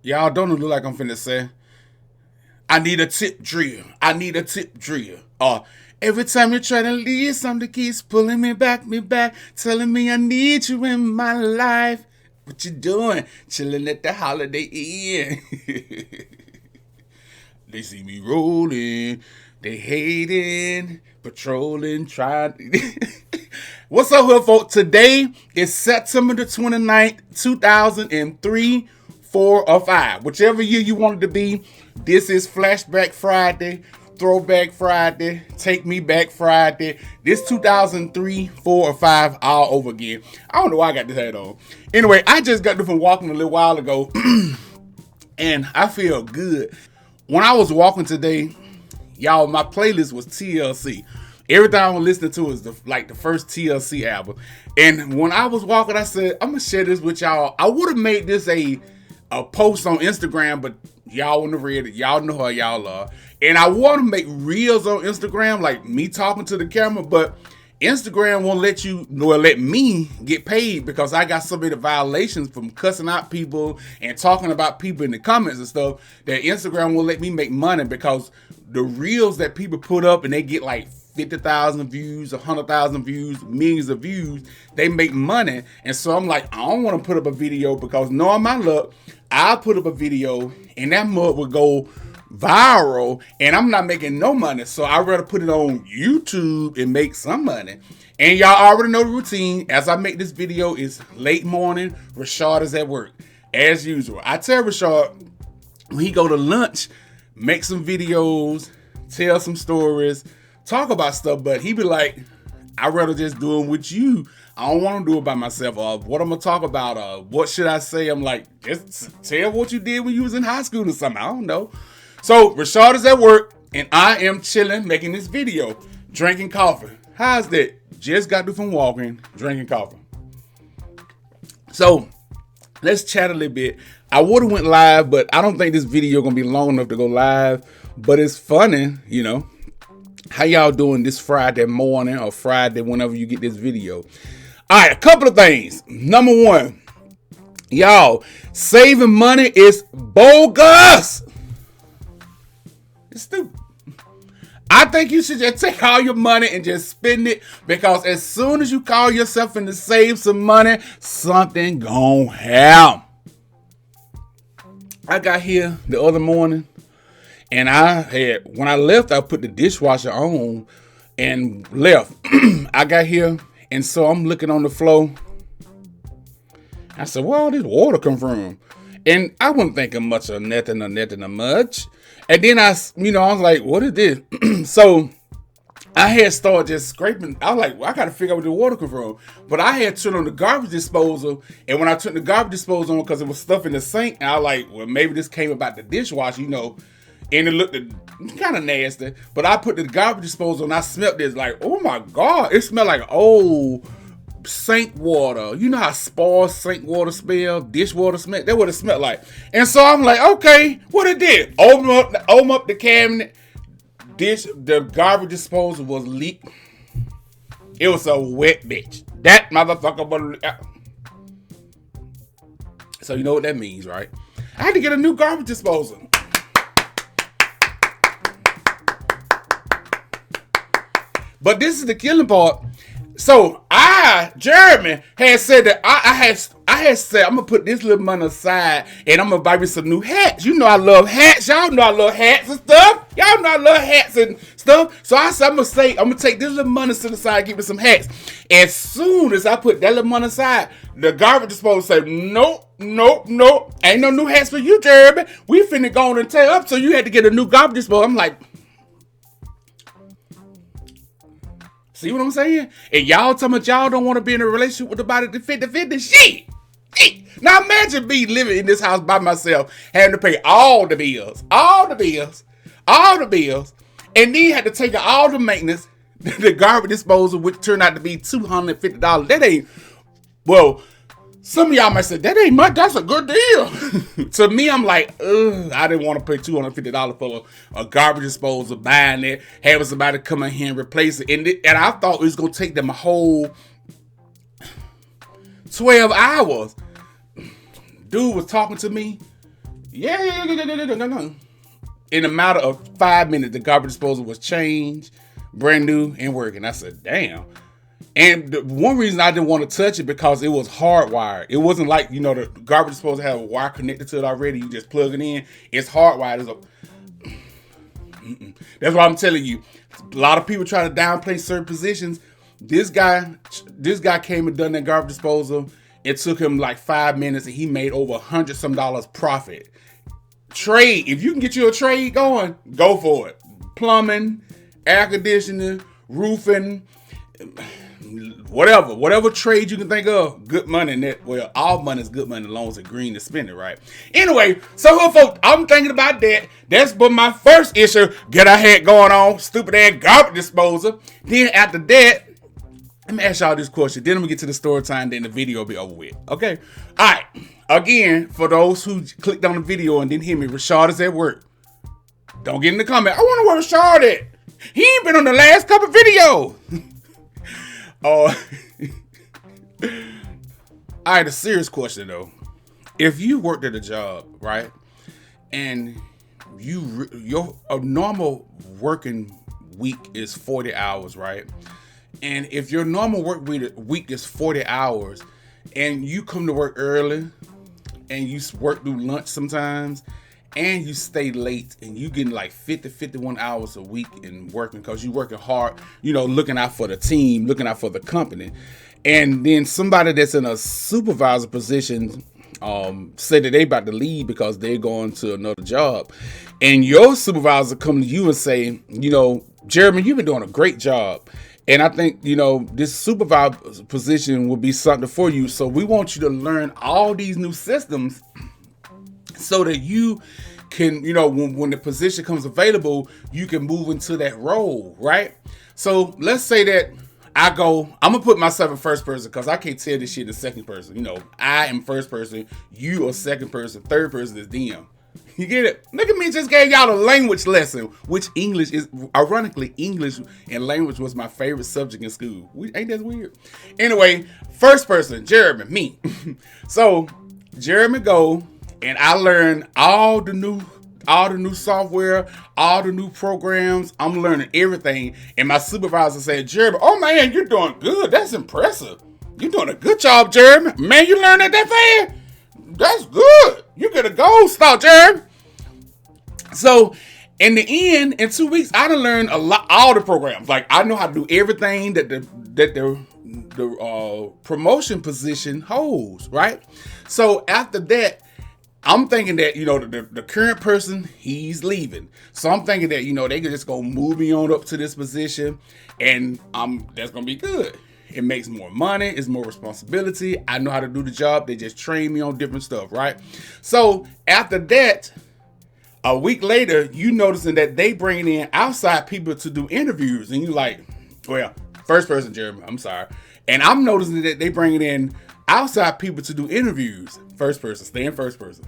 Y'all don't look like I'm finna say, I need a tip drill. I need a tip drill. Every time you try to leave, something keeps pulling me back, telling me I need you in my life. What you doing? Chilling at the Holiday Inn. They see me rolling. They hating, patrolling, trying. What's up, hood folk? Today is September the 29th, 2003, 4 or 5. Whichever year you want it to be, this is Flashback Friday, Throwback Friday, Take Me Back Friday. This 2003, 4 or 5 all over again. I don't know why I got this hat on. Anyway, I just got from walking a little while ago, and I feel good. When I was walking today, y'all, my playlist was TLC. Everything I was listening to is the first TLC album. And when I was walking, I said, I'm gonna share this with y'all. I would have made this a post on Instagram, but y'all wouldn't have read it. Y'all know how y'all are. And I want to make reels on Instagram, like me talking to the camera, but Instagram won't let you, nor let me get paid because I got so many violations from cussing out people and talking about people in the comments and stuff that Instagram won't let me make money because the reels that people put up and they get like 50,000 views, 100,000 views, millions of views, they make money. And so I'm like, I don't want to put up a video because knowing my luck, I'll put up a video and that mug will go viral and I'm not making no money. So I'd rather put it on YouTube and make some money. And y'all already know the routine. As I make this video, it's late morning. Rashad is at work. As usual. I tell Rashad, when he go to lunch, make some videos, tell some stories, talk about stuff, but he be like, I'd rather just do them with you. I don't want to do it by myself. What I'm going to talk about, what should I say? I'm like, just tell what you did when you was in high school or something. I don't know. So Rashad is at work, and I am chilling, making this video, drinking coffee. How's that? Just got through from walking, drinking coffee. So let's chat a little bit. I would have went live, but I don't think this video gonna be long enough to go live. But it's funny, you know. How y'all doing this Friday morning or Friday whenever you get this video? All right, a couple of things. Number one, y'all, saving money is bogus. It's stupid. I think you should just take all your money and just spend it because as soon as you call yourself in to save some money, something gon' happen. I got here the other morning and when I left, I put the dishwasher on and left. I got here and so I'm looking on the floor. I said, where all this water come from? And I wasn't thinking much of nothing or much. And then I was like, what is this? So I had started just scraping. I was like, well, I got to figure out where the water come from. But I had turned on the garbage disposal. And when I turned the garbage disposal on, because it was stuff in the sink, and I was like, well, maybe this came about the dishwasher, And it looked kind of nasty. But I put the garbage disposal and I smelled this like, oh my God. It smelled like old sink water. You know how spoiled sink water smell, dishwater smell? That's what it smelled like. And so I'm like, okay, what it did? Open up the cabinet. The garbage disposal was leaked. It was a wet bitch. That motherfucker was. So you know what that means, right? I had to get a new garbage disposal. But this is the killing part. So Jeremy had said that I had said I'm gonna put this little money aside and I'm gonna buy me some new hats. You know I love hats. Y'all know I love hats and stuff. Y'all know I love hats and stuff. So I said I'm gonna take this little money to the side and get me some hats. As soon as I put that little money aside, the garbage disposal said, nope. Ain't no new hats for you, Jeremy. We finna go on and tear up, so you had to get a new garbage disposal. I'm like, see what I'm saying? And y'all talking about y'all don't want to be in a relationship with nobody to 50-50. Shit. Now imagine me living in this house by myself, having to pay all the bills, and then had to take out all the maintenance, the garbage disposal, which turned out to be $250. That ain't, well, some of y'all might say, that ain't much, that's a good deal. To me, I'm like, I didn't want to pay $250 for a garbage disposal, buying it, having somebody come in here and replace it. And I thought it was going to take them a whole 12 hours. Dude was talking to me. Yeah. In a matter of 5 minutes, the garbage disposal was changed, brand new, and working. I said, damn. And the one reason I didn't want to touch it because it was hardwired. It wasn't like, the garbage disposal had a wire connected to it already. You just plug it in. It's hardwired. That's why I'm telling you. A lot of people try to downplay certain positions. This guy came and done that garbage disposal. It took him like 5 minutes and he made over $100 some profit. Trade. If you can get you a trade going, go for it. Plumbing, air conditioning, roofing, whatever trade you can think of, good money in that. Well, all money is good money as long as it's green to spend it, right? Anyway, so folks, I'm thinking about that. That's but my first issue that I had going on, stupid ass garbage disposal. Then after that, let me ask y'all this question. Then I'm gonna get to the story time, then the video will be over with. Okay? Alright. Again, for those who clicked on the video and didn't hear me, Rashad is at work. Don't get in the comment. I wonder where Rashad at. He ain't been on the last couple videos. Alright, a serious question though. If you worked at a job, right, and your normal working week is 40 hours, right? And if your normal work week is 40 hours and you come to work early and you work through lunch sometimes and you stay late and you getting like 51 hours a week in working because you working hard, looking out for the team, looking out for the company. And then somebody that's in a supervisor position say that they about to leave because they're going to another job. And your supervisor come to you and say, Jeremy, you've been doing a great job. And I think, this supervisor position will be something for you. So we want you to learn all these new systems so that you can, when the position comes available, you can move into that role, right? So let's say that I'm going to put myself in first person because I can't tell this shit in second person. I am first person, you are second person, third person is them. You get it? Look at me, just gave y'all a language lesson, which English is, ironically, English and language was my favorite subject in school. Ain't that weird? Anyway, first person, Jeremy, me. So, Jeremy go, and I learn all the new software, all the new programs. I'm learning everything. And my supervisor said, Jeremy, oh man, you're doing good. That's impressive. You're doing a good job, Jeremy. Man, you learned that fast? That's good. You get a gold star, Jeremy. So, in the end, in 2 weeks, I done learned all the programs. Like, I know how to do everything that the promotion position holds, right? So, after that, I'm thinking that, the current person, he's leaving. So, I'm thinking that, they can just go move me on up to this position, and that's going to be good. It makes more money. It's more responsibility. I know how to do the job. They just train me on different stuff, right? So, after that, a week later, you noticing that they bring in outside people to do interviews. And you like, well, first person, Jeremy, I'm sorry. And I'm noticing that they bringing in outside people to do interviews. First person, stay in first person.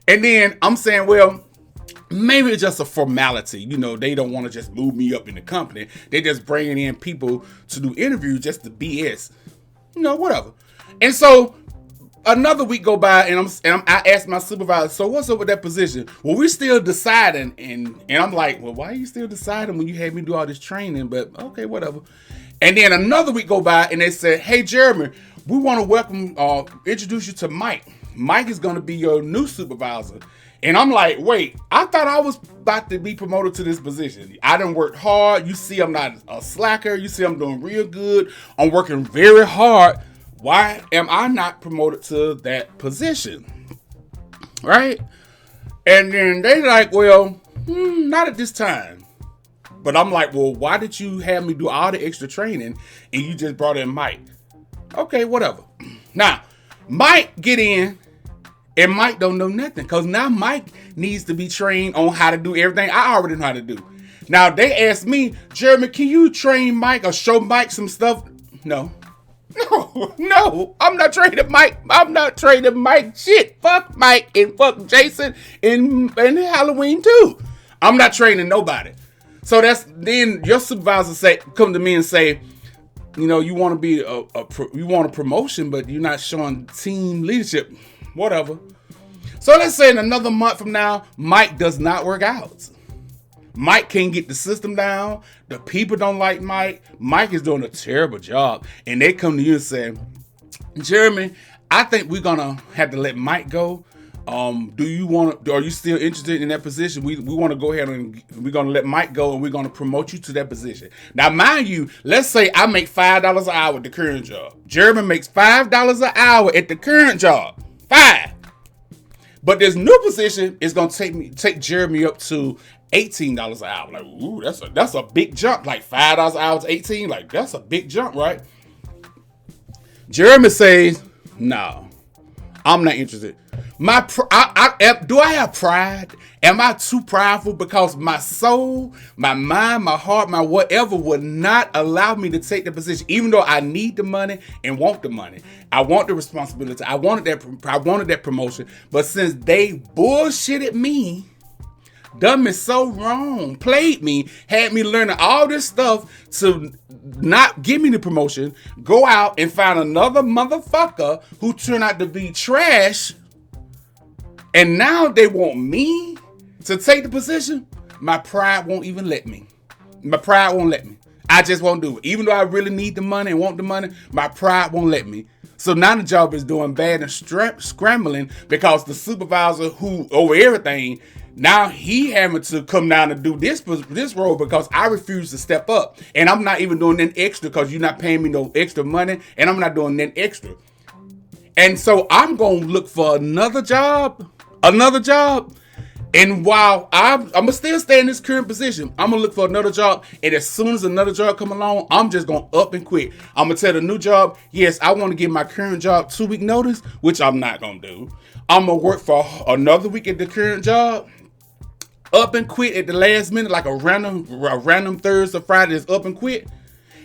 And then I'm saying, well, maybe it's just a formality. They don't want to just move me up in the company. They just bringing in people to do interviews just to BS. Whatever. And so another week go by, and I asked my supervisor, so what's up with that position? Well, we're still deciding, and I'm like, well, why are you still deciding when you had me do all this training? But okay, whatever. And then another week go by, and they said, hey, Jeremy, we want to introduce you to Mike. Mike is going to be your new supervisor. And I'm like, wait, I thought I was about to be promoted to this position. I done worked hard. You see, I'm not a slacker. You see, I'm doing real good. I'm working very hard. Why am I not promoted to that position? Right? And then they like, well, not at this time. But I'm like, well, why did you have me do all the extra training and you just brought in Mike? Okay, whatever. Now, Mike get in and Mike don't know nothing because now Mike needs to be trained on how to do everything I already know how to do. Now, they asked me, Jeremy, can you train Mike or show Mike some stuff? No, I'm not training Mike. I'm not training Mike shit. Fuck Mike and fuck Jason and Halloween too. I'm not training nobody. So then your supervisor come to me and say, you want to be you want a promotion, but you're not showing team leadership. Whatever. So let's say in another month from now, Mike does not work out. Mike can't get the system down. The people don't like Mike. Mike is doing a terrible job. And they come to you and say, Jeremy, I think we're gonna have to let Mike go. Are you still interested in that position? We want to go ahead and we're gonna let Mike go and we're gonna promote you to that position. Now, mind you, let's say I make $5 an hour at the current job. Jeremy makes $5 an hour at the current job. $5. But this new position is gonna take Jeremy up to $18 an hour. Like, ooh, that's a big jump. Like $5 an hour to 18. Like, that's a big jump, right? Jeremy says, no, I'm not interested. Do I have pride? Am I too prideful? Because my soul, my mind, my heart, my whatever would not allow me to take the position, even though I need the money and want the money. I want the responsibility. I wanted that promotion. But since they bullshitted me, done me so wrong, played me, had me learning all this stuff to not give me the promotion, go out and find another motherfucker who turned out to be trash, and now they want me to take the position. My pride won't even let me. My pride won't let me. I just won't do it. Even though I really need the money and want the money, my pride won't let me. So now the job is doing bad and scrambling because the supervisor who over everything, now he having to come down and do this role because I refuse to step up. And I'm not even doing that extra because you're not paying me no extra money. And I'm not doing that extra. And so I'm going to look for another job. And while I'm going to still stay in this current position, I'm going to look for another job. And as soon as another job come along, I'm just going to up and quit. I'm going to tell the new job, yes, I want to give my current job 2-week notice, which I'm not going to do. I'm going to work for another week at the current job. Up and quit at the last minute, like a random Thursday, Friday, is up and quit.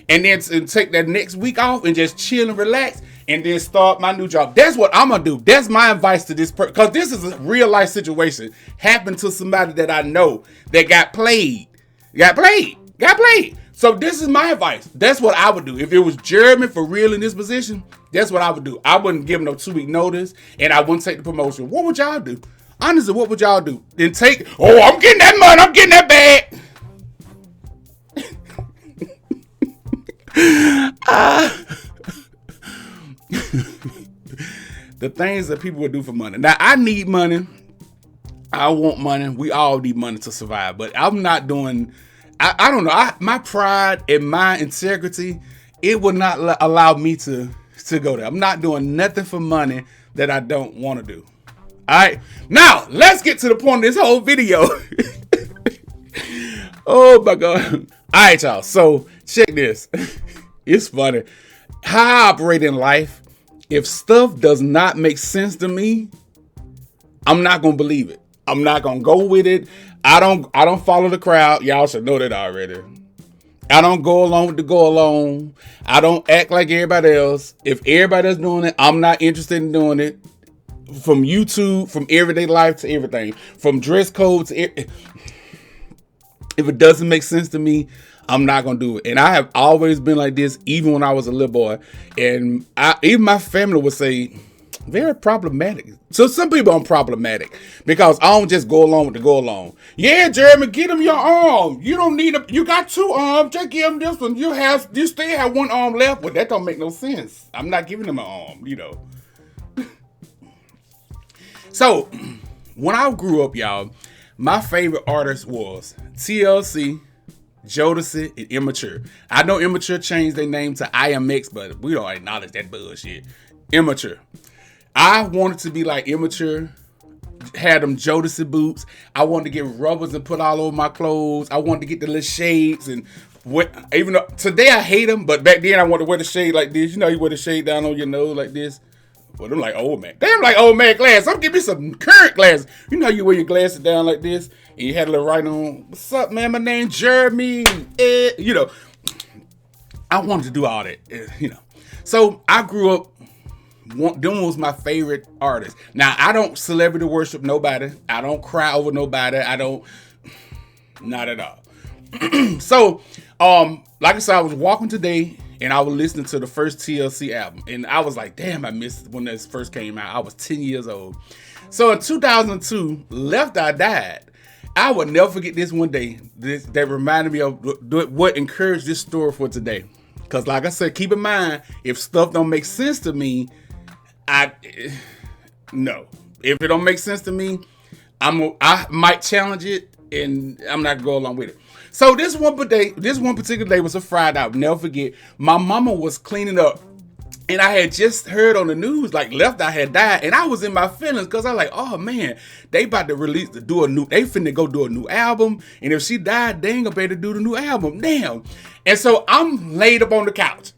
And then take that next week off and just chill and relax. And then start my new job. That's what I'm going to do. That's my advice to this person. Because this is a real life situation. Happened to somebody that I know that got played. So this is my advice. That's what I would do. If it was Jeremy for real in this position, that's what I would do. I wouldn't give him no 2-week notice. And I wouldn't take the promotion. What would y'all do? Honestly, what would y'all do? Then I'm getting that money. I'm getting that bag. The things that people would do for money. Now, I need money. I want money. We all need money to survive. But I'm not doing, I don't know. My pride and my integrity, it would not allow me to go there. I'm not doing nothing for money that I don't want to do. All right. Now, let's get to the point of this whole video. Oh, my God. All right, y'all. So, check this. It's funny. How I operate in life, if stuff does not make sense to me, I'm not going to believe it. I'm not going to go with it. I don't follow the crowd. Y'all should know that already. I don't go along with the go along. I don't act like everybody else. If everybody's doing it, I'm not interested in doing it. From YouTube, from everyday life to everything. From dress code to if it doesn't make sense to me, I'm not going to do it. And I have always been like this, even when I was a little boy. And even my family would say, very problematic. So some people are problematic because I don't just go along with the go along. Yeah, Jeremy, get him your arm. You don't need you got 2 arms. Just give him this one. You still have 1 arm left. But that don't make no sense. I'm not giving him an arm, So, when I grew up, y'all, my favorite artist was TLC, Jodeci, and Immature. I know Immature changed their name to IMX, but we don't acknowledge that bullshit. Immature. I wanted to be like Immature, had them Jodeci boots. I wanted to get rubbers and put all over my clothes. I wanted to get the little shades and even though today I hate them, but back then I wanted to wear the shade like this. You wear the shade down on your nose like this. Well, them like old man. Damn, like old man glasses. I'm giving me some current glasses. You wear your glasses down like this, and you had a little writing on. What's up, man? My name's Jeremy. I wanted to do all that. So I grew up. Them was my favorite artist. Now I don't celebrity worship nobody. I don't cry over nobody. Not at all. So, like I said, I was walking today. And I was listening to the first TLC album. And I was like, damn, I missed when this first came out. I was 10 years old. So in 2002, Left Eye died. I will never forget this one day. That reminded me of what encouraged this story for today. Because like I said, keep in mind, if stuff don't make sense to me, no. If it don't make sense to me, I might challenge it, and I'm not gonna go along with it. So this one particular day was a Friday. I'll never forget. My mama was cleaning up, and I had just heard on the news like Left Eye had died, and I was in my feelings because I was like, oh man, they about to they finna go do a new album, and if she died, they ain't gonna be able to do the new album. Damn. And so I'm laid up on the couch.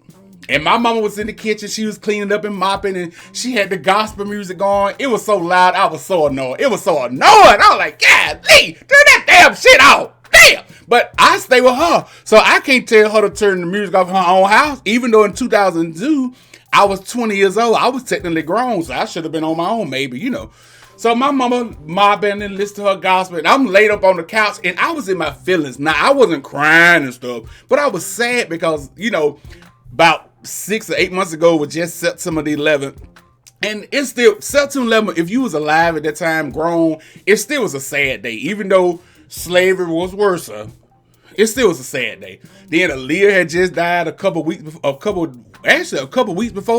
And my mama was in the kitchen. She was cleaning up and mopping, and she had the gospel music on. It was so loud. I was so annoyed. It was so annoying. I was like, God, Lee, turn that damn shit off. Damn. But I stay with her. So I can't tell her to turn the music off in her own house. Even though in 2002, I was 20 years old. I was technically grown, so I should have been on my own, maybe, you know. So my mama mobbing and listening to her gospel, and I'm laid up on the couch, and I was in my feelings. Now, I wasn't crying and stuff, but I was sad because, you know, about 6 or 8 months ago was just September the 11th. And it's still, September 11th, if you was alive at that time, grown, it still was a sad day. Even though slavery was worse, it still was a sad day. Then Aaliyah had just died a couple weeks before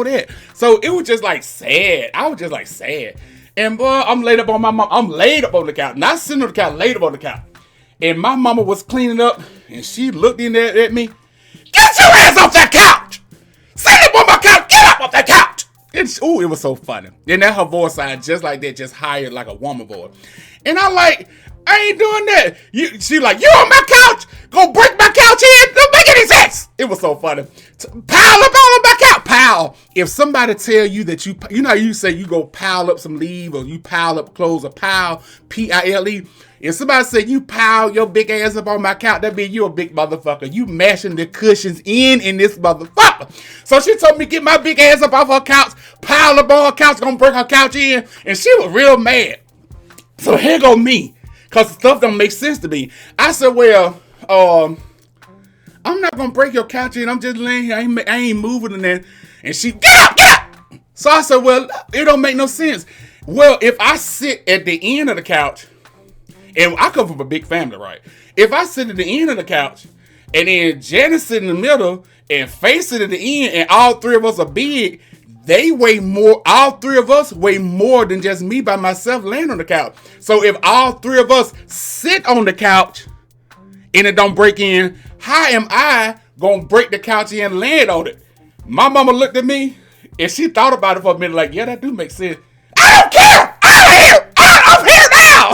that. So it was just like sad. I was just like sad. And boy, I'm laid up on my mom. I'm laid up on the couch. Not sitting on the couch, laid up on the couch. And my mama was cleaning up, and she looked in there at me. Get your ass off that couch! Sit up on my couch! Get up off that couch! It was so funny. And then her voice sounded just like that, just higher like a woman voice. And I'm like, I ain't doing that. She like, you on my couch? Go break my couch in? Don't make any sense. It was so funny. Pile up on my couch. Pile. If somebody tell you that you know how you say you go pile up some leaves or you pile up clothes or pile, P-I-L-E. If somebody say you pile your big ass up on my couch, that means you a big motherfucker. You mashing the cushions in this motherfucker. So she told me get my big ass up off her couch, pile up on her couch, gonna break her couch in, and she was real mad. So here go me, cause stuff don't make sense to me. I said, well, I'm not gonna break your couch in. I'm just laying here. I ain't moving in there. And she, get up! So I said, well, it don't make no sense. Well, if I sit at the end of the couch, and I come from a big family, right? If I sit at the end of the couch, and then Janice sit in the middle, and Face sit at the end, and all three of us are big, they weigh more, all three of us weigh more than just me by myself laying on the couch. So if all three of us sit on the couch, and it don't break in, how am I gonna break the couch in and land on it? My mama looked at me, and she thought about it for a minute, like, yeah, that do make sense. I don't care! I'm here now!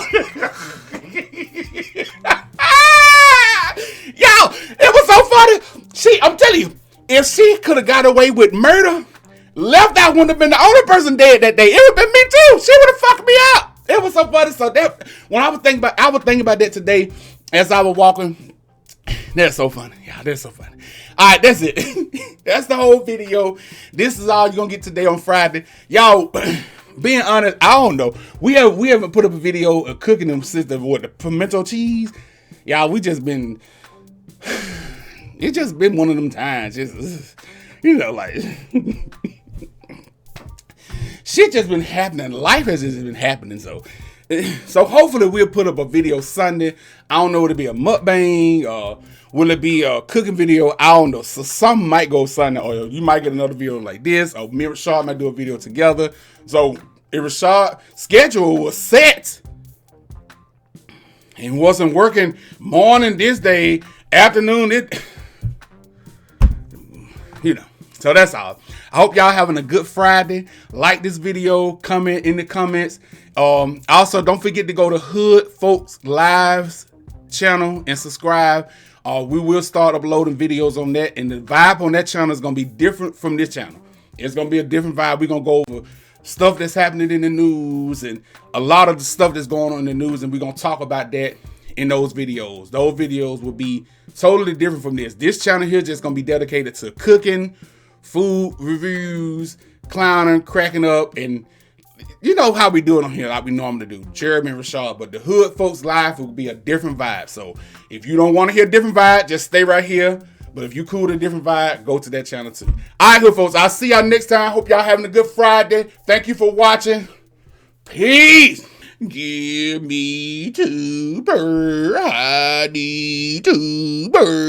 Yo, it was so funny. I'm telling you, if she could have got away with murder, Left Eye wouldn't have been the only person dead that day. It would have been me too. She would have fucked me out. It was so funny. So that when I was thinking about that today as I was walking. That's so funny. Yeah, that's so funny. All right, that's it. That's the whole video. This is all you're gonna get today on Friday. Y'all, being honest, I don't know. We haven't put up a video of cooking them since the pimento cheese. Y'all, it's just been one of them times. Just, you know, like shit just been happening. Life has just been happening. So hopefully we'll put up a video Sunday. I don't know, would it be a mukbang or will it be a cooking video? I don't know. So some might go Sunday, or you might get another video like this, or me and Rashad might do a video together. So if Rashad's schedule was set and wasn't working morning this day, afternoon you know. So that's all. I hope y'all having a good Friday. Like this video, comment in the comments. Also, don't forget to go to Hood Folks Lives channel and subscribe. We will start uploading videos on that, and the vibe on that channel is going to be different from this channel. It's going to be a different vibe. We're going to go over stuff that's happening in the news and a lot of the stuff that's going on in the news, and we're going to talk about that in those videos. Those videos will be totally different from this. This channel here is just going to be dedicated to cooking, food reviews, clowning, cracking up, and you know how we do it on here like we normally do, Jeremy and Rashad. But the Hood Folks Live will be a different vibe. So if you don't want to hear a different vibe, just stay right here. But if you cool to a different vibe, go to that channel too. All right, Hood Folks, I'll see y'all next time. Hope y'all having a good Friday. Thank you for watching. Peace. Give me two per, I need two per.